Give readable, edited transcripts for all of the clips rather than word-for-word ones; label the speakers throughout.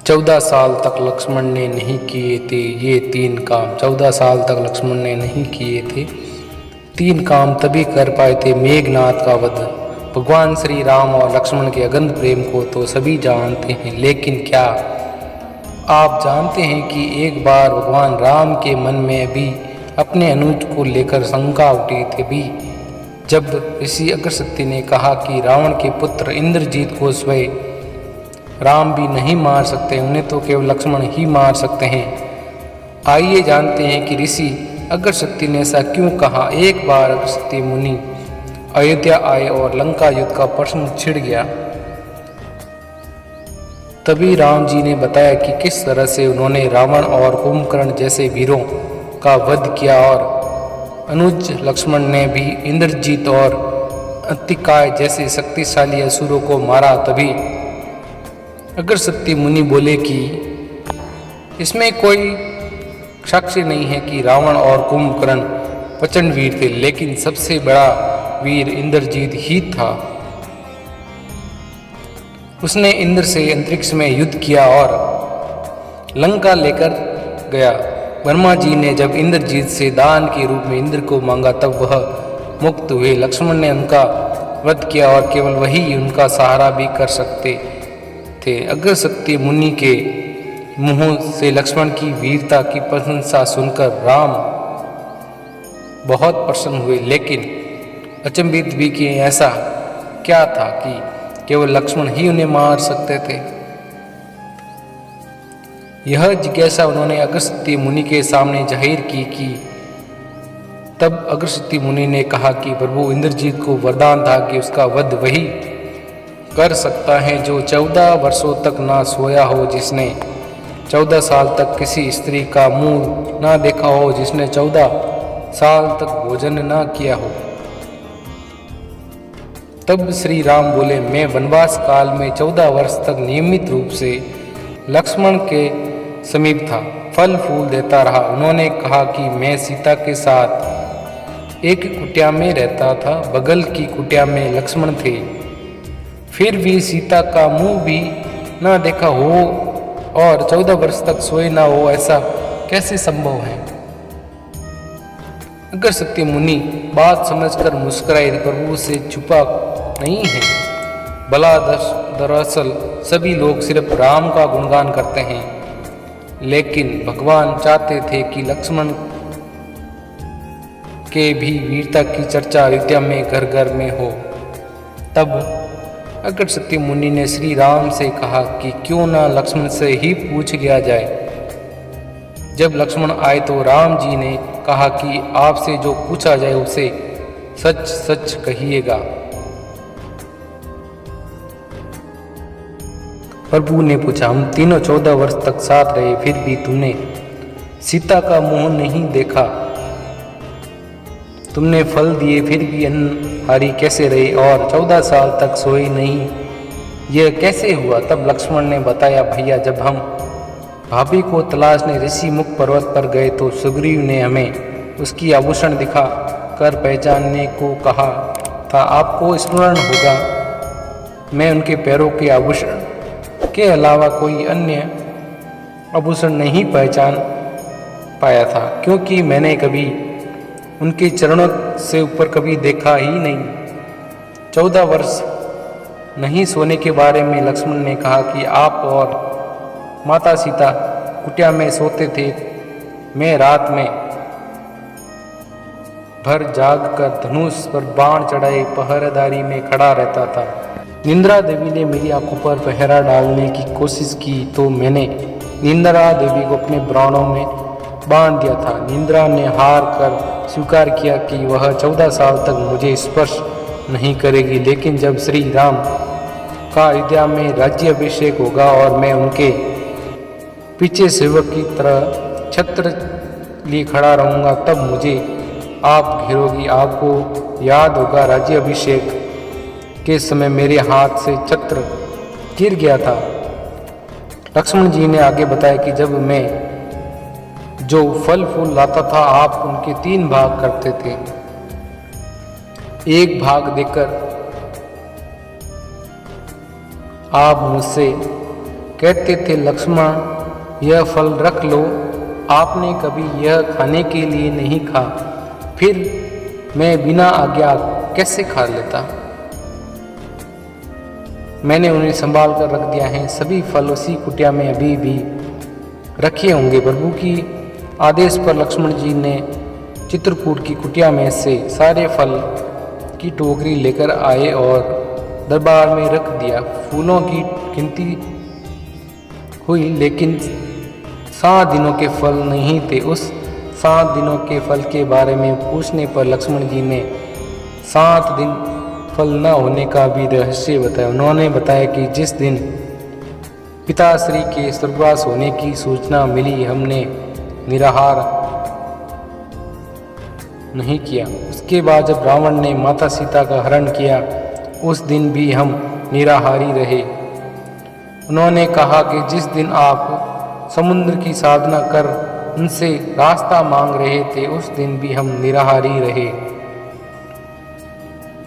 Speaker 1: 14 साल तक लक्ष्मण ने नहीं किए थे ये 3 काम। 14 साल तक लक्ष्मण ने नहीं किए थे 3 काम, तभी कर पाए थे मेघनाद का वध। भगवान श्री राम और लक्ष्मण के अगंध प्रेम को तो सभी जानते हैं, लेकिन क्या आप जानते हैं कि एक बार भगवान राम के मन में भी अपने अनुज को लेकर शंका उठी थी भी, जब ऋषि अगस्त्य ने कहा कि रावण के पुत्र इंद्रजीत को स्वयं राम भी नहीं मार सकते, उन्हें तो केवल लक्ष्मण ही मार सकते हैं। आइए जानते हैं कि ऋषि अगस्त्य ने ऐसा क्यों कहा। एक बार अगस्त्य मुनि अयोध्या आए और लंका युद्ध का प्रश्न छिड़ गया। तभी राम जी ने बताया कि किस तरह से उन्होंने रावण और कुंभकर्ण जैसे वीरों का वध किया और अनुज लक्ष्मण ने भी इंद्रजीत और अतिकाय जैसे शक्तिशाली असुरों को मारा। तभी अगस्त्य मुनि बोले कि इसमें कोई साक्ष्य नहीं है कि रावण और कुंभकर्ण प्रचंड वीर थे, लेकिन सबसे बड़ा वीर इंद्रजीत ही था। उसने इंद्र से अंतरिक्ष में युद्ध किया और लंका लेकर गया। ब्रह्मा जी ने जब इंद्रजीत से दान के रूप में इंद्र को मांगा तब वह मुक्त हुए। लक्ष्मण ने उनका वध किया और केवल वही उनका सहारा भी कर सकते थे। अगस्त्य मुनि के मुंह से लक्ष्मण की वीरता की प्रशंसा सुनकर राम बहुत प्रसन्न हुए, लेकिन अचंभित भी कि ऐसा क्या था कि केवल लक्ष्मण ही उन्हें मार सकते थे। यह जिज्ञासा उन्होंने अगस्त्य मुनि के सामने जाहिर की तब अगस्त्य मुनि ने कहा कि प्रभु इंद्रजीत को वरदान था कि उसका वध वही कर सकता है जो 14 वर्षों तक ना सोया हो, जिसने 14 साल तक किसी स्त्री का मुंह ना देखा हो, जिसने 14 साल तक भोजन ना किया हो। तब श्री राम बोले, मैं वनवास काल में 14 वर्ष तक नियमित रूप से लक्ष्मण के समीप था, फल फूल देता रहा। उन्होंने कहा कि मैं सीता के साथ एक कुटिया में रहता था, बगल की कुटिया में लक्ष्मण थे, फिर भी सीता का मुंह भी ना देखा हो और 14 वर्ष तक सोए ना हो, ऐसा कैसे संभव है। अगस्त्य मुनि बात समझकर मुस्कुराए, प्रभु से छुपा नहीं है। भला दरअसल सभी लोग सिर्फ राम का गुणगान करते हैं, लेकिन भगवान चाहते थे कि लक्ष्मण के भी वीरता की चर्चा अयोध्या में घर घर में हो। तब अगस्त्य मुनि ने श्री राम से कहा कि क्यों ना लक्ष्मण से ही पूछ लिया जाए। जब लक्ष्मण आए तो राम जी ने कहा कि आपसे जो पूछा जाए उसे सच सच कहिएगा। प्रभु ने पूछा, हम तीनों 14 वर्ष तक साथ रहे, फिर भी तुमने सीता का मुंह नहीं देखा, तुमने फल दिए फिर भी अन्नहारी कैसे रहे और 14 साल तक सोए नहीं, यह कैसे हुआ। तब लक्ष्मण ने बताया, भैया जब हम भाभी को तलाशने ऋषि मुख पर्वत पर गए तो सुग्रीव ने हमें उसकी आभूषण दिखा कर पहचानने को कहा था। आपको स्मरण होगा, मैं उनके पैरों के आभूषण के अलावा कोई अन्य आभूषण नहीं पहचान पाया था, क्योंकि मैंने कभी उनके चरणों से ऊपर कभी देखा ही नहीं। 14 वर्ष नहीं सोने के बारे में लक्ष्मण ने कहा कि आप और माता सीता कुटिया में सोते थे, मैं रात में भर जाग कर धनुष पर बाण चढ़ाए पहरेदारी में खड़ा रहता था। निंद्रा देवी ने मेरी आंखों पर पहरा डालने की कोशिश की तो मैंने निंद्रा देवी को अपने प्राणों में बांध दिया था। निंद्रा ने हार कर स्वीकार किया कि वह 14 साल तक मुझे स्पर्श नहीं करेगी, लेकिन जब श्री राम का अयोध्या में राज्य अभिषेक होगा और मैं उनके पीछे सेवक की तरह छत्र लिए खड़ा रहूँगा, तब मुझे आप घेरोगी। आपको याद होगा, राज्य अभिषेक के समय मेरे हाथ से छत्र गिर गया था। लक्ष्मण जी ने आगे बताया कि जब मैं जो फल फूल लाता था आप उनके 3 भाग करते थे, एक भाग देकर आप मुझसे कहते थे, लक्ष्मण यह फल रख लो, आपने कभी यह खाने के लिए नहीं खा, फिर मैं बिना आज्ञा कैसे खा लेता। मैंने उन्हें संभाल कर रख दिया है, सभी फल उसी कुटिया में अभी भी रखे होंगे। प्रभु की आदेश पर लक्ष्मण जी ने चित्रकूट की कुटिया में से सारे फल की टोकरी लेकर आए और दरबार में रख दिया। फूलों की गिनती हुई, लेकिन 7 दिनों के फल नहीं थे। उस 7 दिनों के फल के बारे में पूछने पर लक्ष्मण जी ने 7 दिन फल न होने का भी रहस्य बताया। उन्होंने बताया कि जिस दिन पिताश्री के स्वर्गवास होने की सूचना मिली, हमने निराहार नहीं किया। उसके बाद जब रावण ने माता सीता का हरण किया, उस दिन भी हम निराहारी रहे। उन्होंने कहा कि जिस दिन आप समुद्र की साधना कर उनसे रास्ता मांग रहे थे, उस दिन भी हम निराहारी रहे।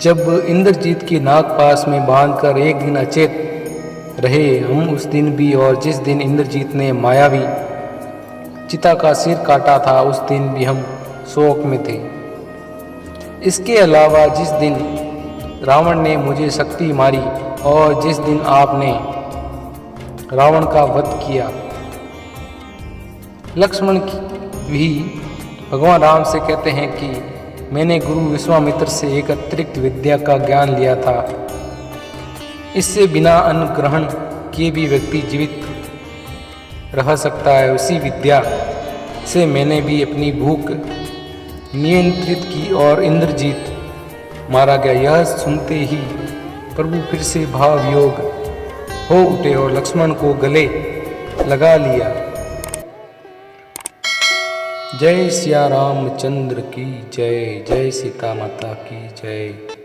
Speaker 1: जब इंद्रजीत की नाग पास में बांधकर एक दिन अचेत रहे, हम उस दिन भी, और जिस दिन इंद्रजीत ने मायावी चिता का सिर काटा था, उस दिन भी हम शोक में थे। इसके अलावा जिस दिन रावण ने मुझे शक्ति मारी और जिस दिन आपने रावण का वध किया। लक्ष्मण भी भगवान राम से कहते हैं कि मैंने गुरु विश्वामित्र से एक अतिरिक्त विद्या का ज्ञान लिया था। इससे बिना अन्न ग्रहण किए भी व्यक्ति जीवित रह सकता है। उसी विद्या से मैंने भी अपनी भूख नियंत्रित की और इंद्रजीत मारा गया। यह सुनते ही प्रभु फिर से भाव योग हो उठे और लक्ष्मण को गले लगा लिया। जय सिया रामचंद्र की जय, जय सीता माता की जय।